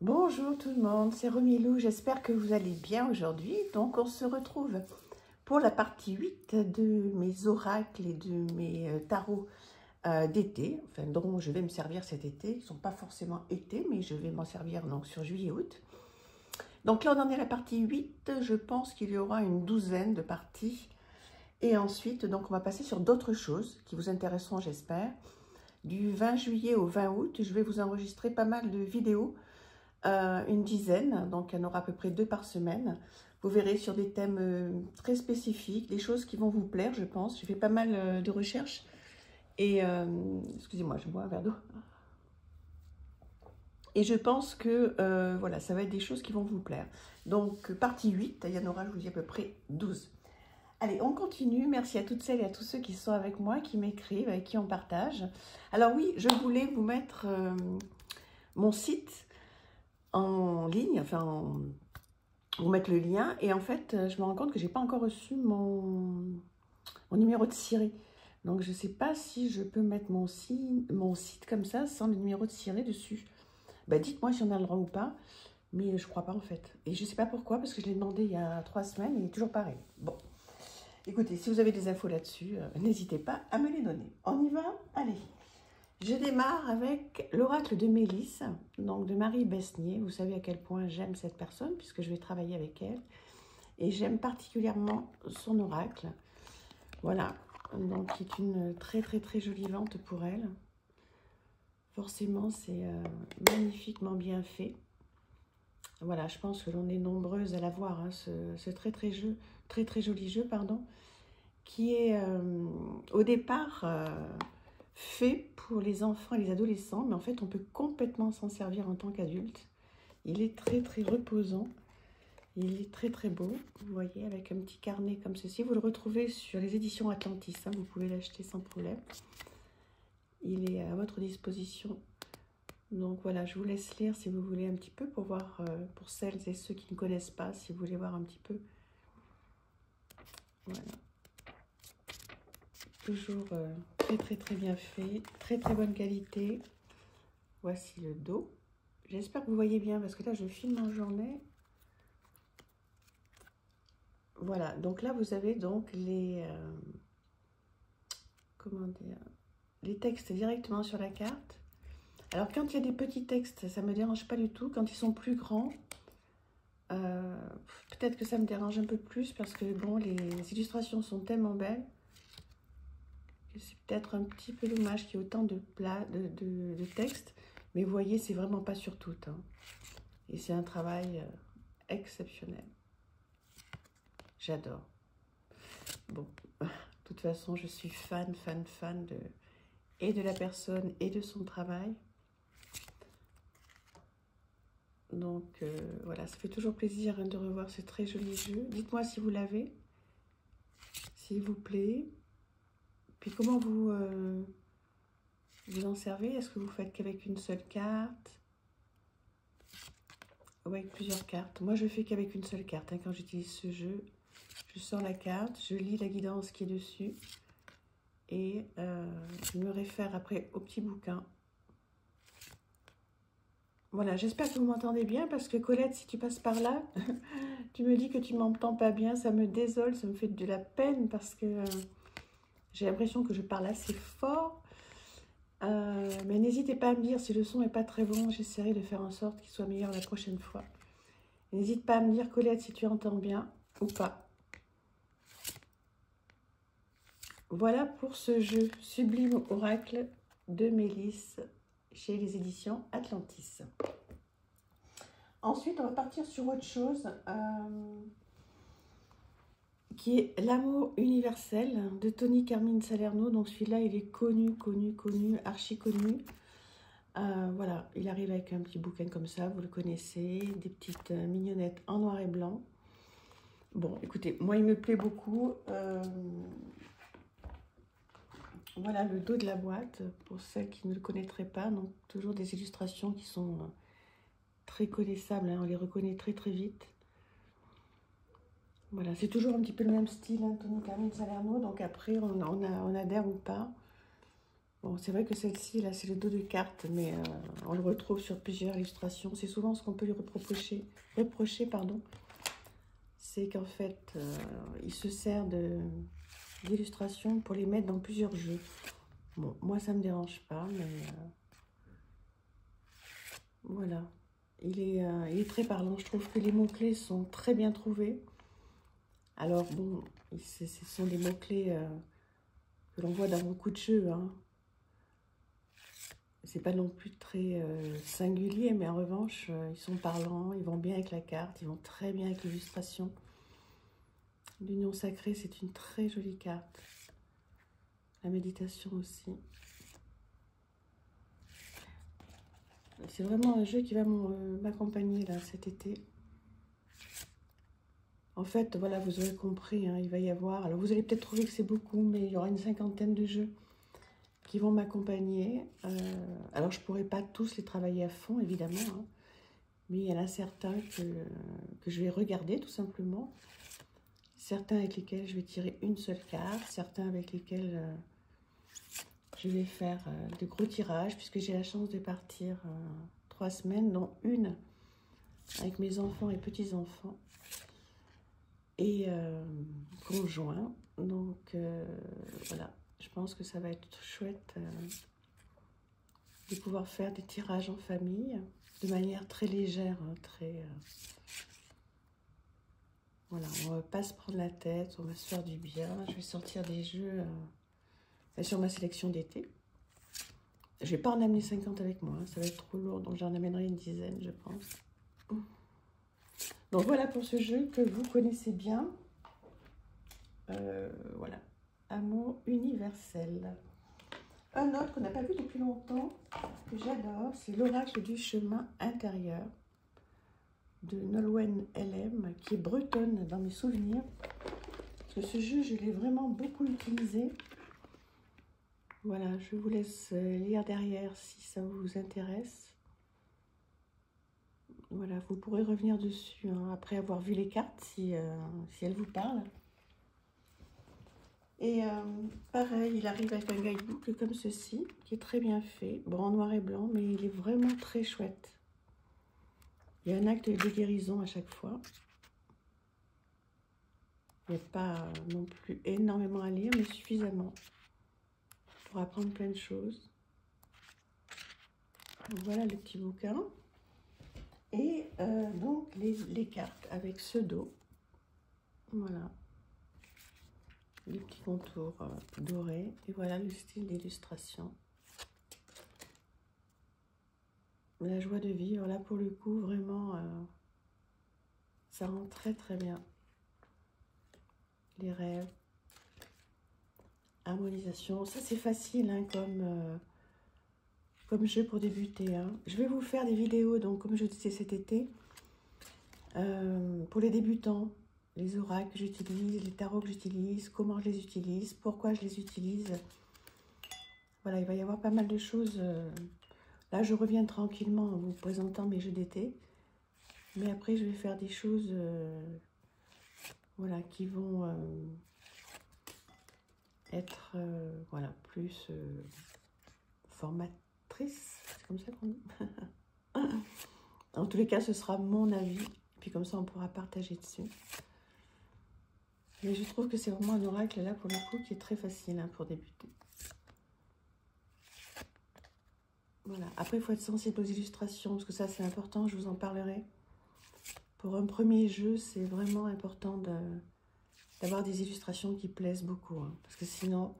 Bonjour tout le monde, c'est Romilou, j'espère que vous allez bien aujourd'hui. Donc on se retrouve pour la partie 8 de mes oracles et de mes tarots d'été, enfin dont je vais me servir cet été. Ils ne sont pas forcément été, mais je vais m'en servir donc sur juillet-août. Donc là on en est à la partie 8, je pense qu'il y aura une douzaine de parties. Et ensuite donc on va passer sur d'autres choses qui vous intéresseront j'espère. Du 20 juillet au 20 août, je vais vous enregistrer pas mal de vidéos. Une dizaine, donc il y en aura à peu près 2 par semaine. Vous verrez sur des thèmes très spécifiques, des choses qui vont vous plaire, je pense. J'ai fait pas mal de recherches et, excusez-moi, je bois un verre d'eau. Et je pense que, voilà, ça va être des choses qui vont vous plaire. Donc, partie 8, il y en aura, je vous dis, à peu près 12. Allez, on continue. Merci à toutes celles et à tous ceux qui sont avec moi, qui m'écrivent, avec qui on partage. Alors oui, je voulais vous mettre mon site en ligne, enfin, vous mettre le lien. Et en fait, je me rends compte que j'ai pas encore reçu mon numéro de Siri. Donc, je sais pas si je peux mettre mon site comme ça, sans le numéro de Siri dessus. Bah, dites-moi si on a le droit ou pas. Mais je crois pas, en fait. Et je sais pas pourquoi, parce que je l'ai demandé il y a 3 semaines et il est toujours pareil. Bon. Écoutez, si vous avez des infos là-dessus, n'hésitez pas à me les donner. On y va? Allez. Je démarre avec l'oracle de Mélisse, donc de Marie Besnier. Vous savez à quel point j'aime cette personne, puisque je vais travailler avec elle. Et j'aime particulièrement son oracle. Voilà, donc qui est une très très très jolie vente pour elle. Forcément, c'est magnifiquement bien fait. Voilà, je pense que l'on est nombreuses à l'avoir, hein, ce très très joli jeu, pardon, qui est au départ fait pour les enfants et les adolescents, mais en fait on peut complètement s'en servir en tant qu'adulte. Il est très très reposant, il est très très beau, vous voyez, avec un petit carnet comme ceci. Vous le retrouvez sur les éditions Atlantis, hein, vous pouvez l'acheter sans problème. Il est à votre disposition. Donc voilà, je vous laisse lire si vous voulez un petit peu pour voir, pour celles et ceux qui ne connaissent pas, si vous voulez voir un petit peu. Voilà. Toujours très très bien fait, très bonne qualité. Voici le dos. J'espère que vous voyez bien parce que là je filme en journée. Voilà, donc là vous avez donc les comment dire, les textes directement sur la carte. Alors quand il y a des petits textes, ça me dérange pas du tout. Quand ils sont plus grands, peut-être que ça me dérange un peu plus parce que bon, les illustrations sont tellement belles. C'est peut-être un petit peu dommage qu'il y ait autant de texte, mais vous voyez, c'est vraiment pas sur tout. Hein. Et c'est un travail exceptionnel. J'adore. Bon, de toute façon, je suis fan et de la personne et de son travail. Donc, voilà, ça fait toujours plaisir hein, de revoir ce très joli jeu. Dites-moi si vous l'avez, s'il vous plaît. Puis comment vous vous en servez? Est-ce que vous faites qu'avec une seule carte ou avec plusieurs cartes? Moi, je fais qu'avec une seule carte. Hein, quand j'utilise ce jeu, je sors la carte, je lis la guidance qui est dessus et je me réfère après au petit bouquin. Voilà, j'espère que vous m'entendez bien parce que Colette, si tu passes par là, tu me dis que tu m'entends pas bien. Ça me désole, ça me fait de la peine parce que j'ai l'impression que je parle assez fort. Mais n'hésitez pas à me dire si le son n'est pas très bon. J'essaierai de faire en sorte qu'il soit meilleur la prochaine fois. N'hésite pas à me dire, Colette, si tu entends bien ou pas. Voilà pour ce jeu Sublime Oracle de Mélisse chez les éditions Atlantis. Ensuite, on va partir sur autre chose qui est L'amour universel de Tony Carmine Salerno. Donc celui-là, il est connu, archi connu. Voilà, il arrive avec un petit bouquin comme ça, vous le connaissez, des petites mignonnettes en noir et blanc. Bon, écoutez, moi il me plaît beaucoup. Voilà le dos de la boîte, pour celles qui ne le connaîtraient pas. Donc toujours des illustrations qui sont très connaissables, hein, on les reconnaît très vite. Voilà, c'est toujours un petit peu le même style, hein, Tony Carmine Salerno. Donc après, on adhère ou pas. Bon, c'est vrai que celle-ci, là, c'est le dos de carte, mais on le retrouve sur plusieurs illustrations. C'est souvent ce qu'on peut lui reprocher, pardon, c'est qu'en fait, il se sert d'illustrations pour les mettre dans plusieurs jeux. Bon, moi, ça ne me dérange pas, mais voilà. Il est très parlant. Je trouve que les mots-clés sont très bien trouvés. Alors, bon, ce sont des mots-clés que l'on voit dans beaucoup de jeux, hein. C'est pas non plus très singulier, mais en revanche, ils sont parlants, ils vont bien avec la carte, ils vont très bien avec l'illustration. L'union sacrée, c'est une très jolie carte. La méditation aussi. C'est vraiment un jeu qui va m'accompagner là cet été. En fait, voilà, vous aurez compris, hein, il va y avoir... Alors, vous allez peut-être trouver que c'est beaucoup, mais il y aura une cinquantaine de jeux qui vont m'accompagner. Alors, je ne pourrai pas tous les travailler à fond, évidemment, hein, mais il y en a certains que je vais regarder, tout simplement. Certains avec lesquels je vais tirer une seule carte, certains avec lesquels je vais faire de gros tirages, puisque j'ai la chance de partir 3 semaines, dont une avec mes enfants et petits-enfants, et conjoints. Donc, voilà, je pense que ça va être chouette de pouvoir faire des tirages en famille, de manière très légère, hein, très... voilà, on va pas se prendre la tête, on va se faire du bien. Je vais sortir des jeux sur ma sélection d'été. Je vais pas en amener 50 avec moi, hein, ça va être trop lourd, donc j'en amènerai une dizaine, je pense. Donc voilà pour ce jeu que vous connaissez bien. Voilà, Amour universel. Un autre qu'on n'a pas vu depuis longtemps, que j'adore, c'est l'Oracle du chemin intérieur de Nolwenn LM, qui est bretonne dans mes souvenirs. Parce que ce jeu, je l'ai vraiment beaucoup utilisé. Voilà, je vous laisse lire derrière si ça vous intéresse. Voilà, vous pourrez revenir dessus hein, après avoir vu les cartes, si elles vous parlent. Et pareil, il arrive avec un guidebook comme ceci, qui est très bien fait. Bon, en noir et blanc, mais il est vraiment très chouette. Il y a un acte de guérison à chaque fois. Il n'y a pas non plus énormément à lire, mais suffisamment pour apprendre plein de choses. Donc, voilà le petit bouquin. Et donc les cartes avec ce dos. Voilà. Les petits contours dorés. Et voilà le style d'illustration. La joie de vivre, là pour le coup, vraiment, ça rend très très bien. Les rêves. Harmonisation. Ça c'est facile hein, comme jeu pour débuter. Hein. Je vais vous faire des vidéos, donc comme je disais cet été, pour les débutants. Les oracles que j'utilise, les tarots que j'utilise, comment je les utilise, pourquoi je les utilise. Voilà, il va y avoir pas mal de choses. Là, je reviens tranquillement en vous présentant mes jeux d'été. Mais après, je vais faire des choses voilà, qui vont être voilà, plus formatrices. C'est comme ça qu'on dit. En tous les cas, ce sera mon avis. Puis comme ça, on pourra partager dessus. Mais je trouve que c'est vraiment un oracle, là, pour le coup, qui est très facile hein, pour débuter. Voilà. Après, il faut être sensible aux illustrations, parce que ça, c'est important, je vous en parlerai. Pour un premier jeu, c'est vraiment important d'avoir des illustrations qui plaisent beaucoup. Hein, parce que sinon,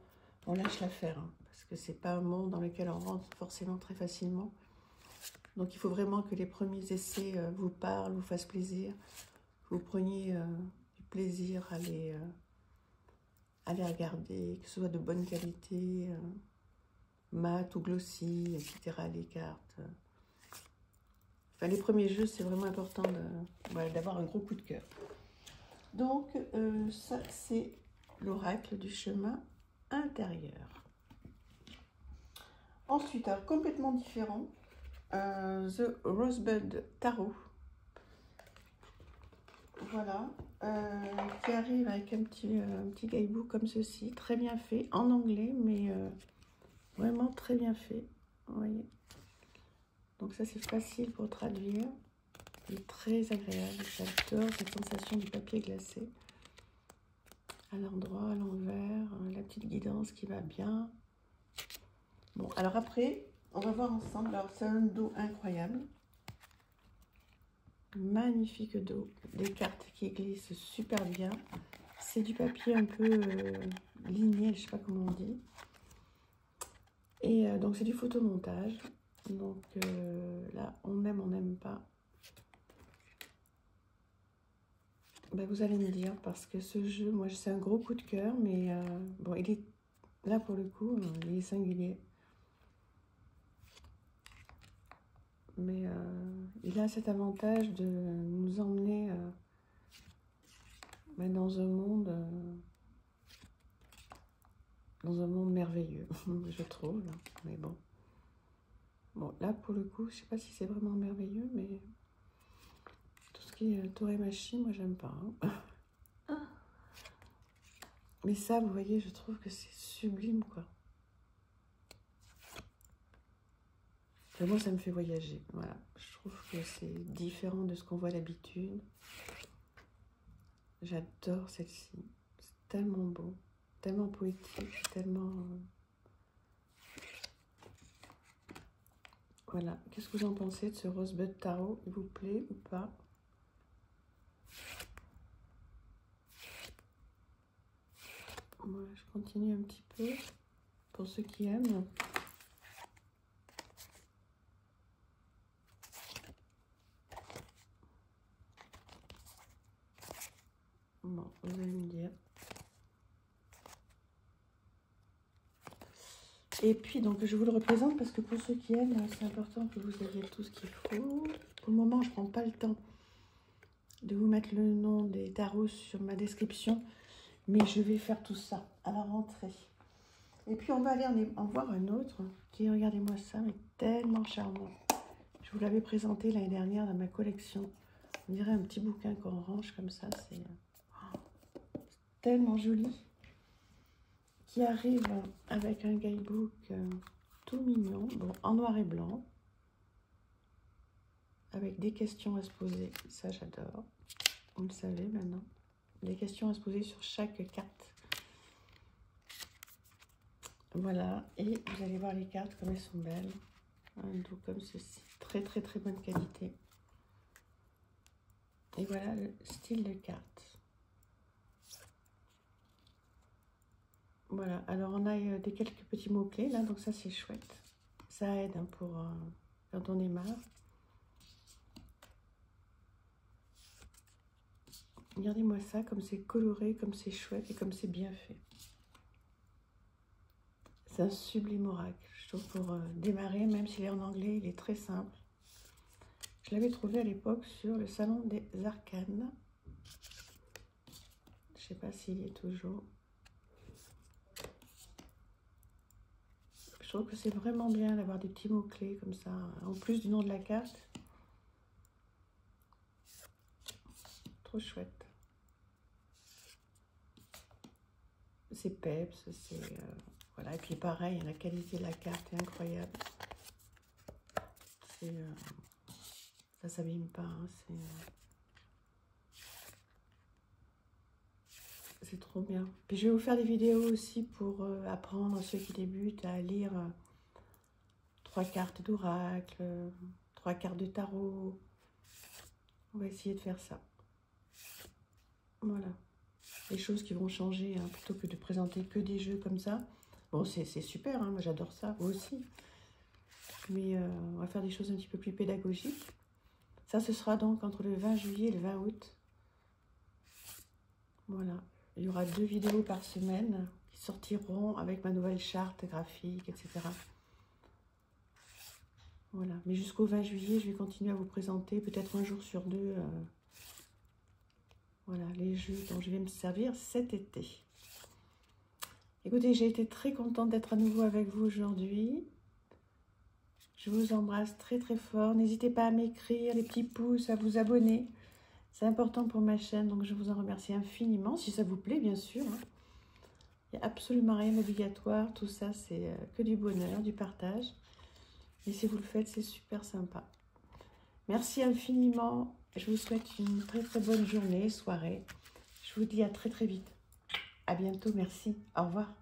on lâche l'affaire. Hein, parce que c'est pas un monde dans lequel on rentre forcément très facilement. Donc, il faut vraiment que les premiers essais vous parlent, vous fassent plaisir. Vous preniez... plaisir à les regarder, que ce soit de bonne qualité, mat ou glossy, etc. Les cartes. Enfin, les premiers jeux, c'est vraiment important d'avoir un gros coup de cœur. Donc, ça, c'est l'oracle du chemin intérieur. Ensuite, alors, complètement différent, The Rosebud Tarot. Voilà, qui arrive avec un petit guidebook comme ceci, très bien fait, en anglais, mais Vraiment très bien fait. Vous voyez. Donc ça, c'est facile pour traduire. Il est très agréable. J'adore cette sensation du papier glacé. À l'endroit, à l'envers, la petite guidance qui va bien. Bon, alors après, on va voir ensemble. Alors, c'est un dos incroyable. Magnifique dos. Des cartes qui glissent super bien. C'est du papier un peu ligné, je sais pas comment on dit. Et donc, c'est du photomontage. Donc là, on aime, on n'aime pas. Ben, vous allez me dire, parce que ce jeu, moi, c'est un gros coup de cœur, mais bon, il est là pour le coup, il est singulier. Mais il a cet avantage de nous emmener ben, dans un monde merveilleux, je trouve. Mais bon. Bon, là, pour le coup, je sais pas si c'est vraiment merveilleux, mais tout ce qui est Torémachi, moi, j'aime pas. Hein. Mais ça, vous voyez, je trouve que c'est sublime, quoi. Enfin, moi, ça me fait voyager, voilà. Je trouve que c'est différent de ce qu'on voit d'habitude. J'adore celle-ci. C'est tellement beau, tellement poétique, tellement... Voilà. Qu'est-ce que vous en pensez de ce Rosebud Tarot? Il vous plaît ou pas? Moi, je continue un petit peu pour ceux qui aiment. Bon, vous allez me dire. Et puis, donc, je vous le représente parce que pour ceux qui aiment, c'est important que vous ayez tout ce qu'il faut. Pour le moment, je ne prends pas le temps de vous mettre le nom des tarots sur ma description, mais je vais faire tout ça à la rentrée. Et puis, on va aller en voir un autre qui, regardez-moi ça, mais tellement charmant. Je vous l'avais présenté l'année dernière dans ma collection. On dirait un petit bouquin qu'on range comme ça, c'est tellement joli. Qui arrive avec un guidebook tout mignon, bon, en noir et blanc, avec des questions à se poser, ça j'adore, vous le savez maintenant, des questions à se poser sur chaque carte. Voilà, et vous allez voir les cartes comme elles sont belles, un dos comme ceci, très très très bonne qualité. Et voilà le style de carte. Voilà, alors on a quelques petits mots-clés là, donc ça c'est chouette. Ça aide hein, pour quand on est marre. Regardez-moi ça, comme c'est coloré, comme c'est chouette et comme c'est bien fait. C'est un sublime oracle, je trouve, pour démarrer, même s'il est en anglais, il est très simple. Je l'avais trouvé à l'époque sur le salon des arcanes. Je ne sais pas s'il y est toujours. Je trouve que c'est vraiment bien d'avoir des petits mots-clés comme ça, en plus du nom de la carte. Trop chouette. C'est peps, c'est... voilà, et puis pareil, la qualité de la carte est incroyable. C'est... ça s'abîme pas, hein, c'est trop bien. Puis je vais vous faire des vidéos aussi pour apprendre ceux qui débutent à lire 3 cartes d'oracle, 3 cartes de tarot. On va essayer de faire ça. Voilà. Les choses qui vont changer, hein, plutôt que de présenter que des jeux comme ça. Bon, c'est super, hein, moi j'adore ça, vous aussi. Mais on va faire des choses un petit peu plus pédagogiques. Ça, ce sera donc entre le 20 juillet et le 20 août. Voilà. Il y aura 2 vidéos par semaine qui sortiront avec ma nouvelle charte graphique, etc. Voilà. Mais jusqu'au 20 juillet, je vais continuer à vous présenter, peut-être un jour sur 2, voilà, les jeux dont je vais me servir cet été. Écoutez, j'ai été très contente d'être à nouveau avec vous aujourd'hui. Je vous embrasse très très fort. N'hésitez pas à m'écrire, les petits pouces, à vous abonner. C'est important pour ma chaîne, donc je vous en remercie infiniment, si ça vous plaît, bien sûr. Il n'y a absolument rien d'obligatoire. Tout ça, c'est que du bonheur, du partage. Et si vous le faites, c'est super sympa. Merci infiniment. Je vous souhaite une très très bonne journée, soirée. Je vous dis à très très vite. À bientôt, merci. Au revoir.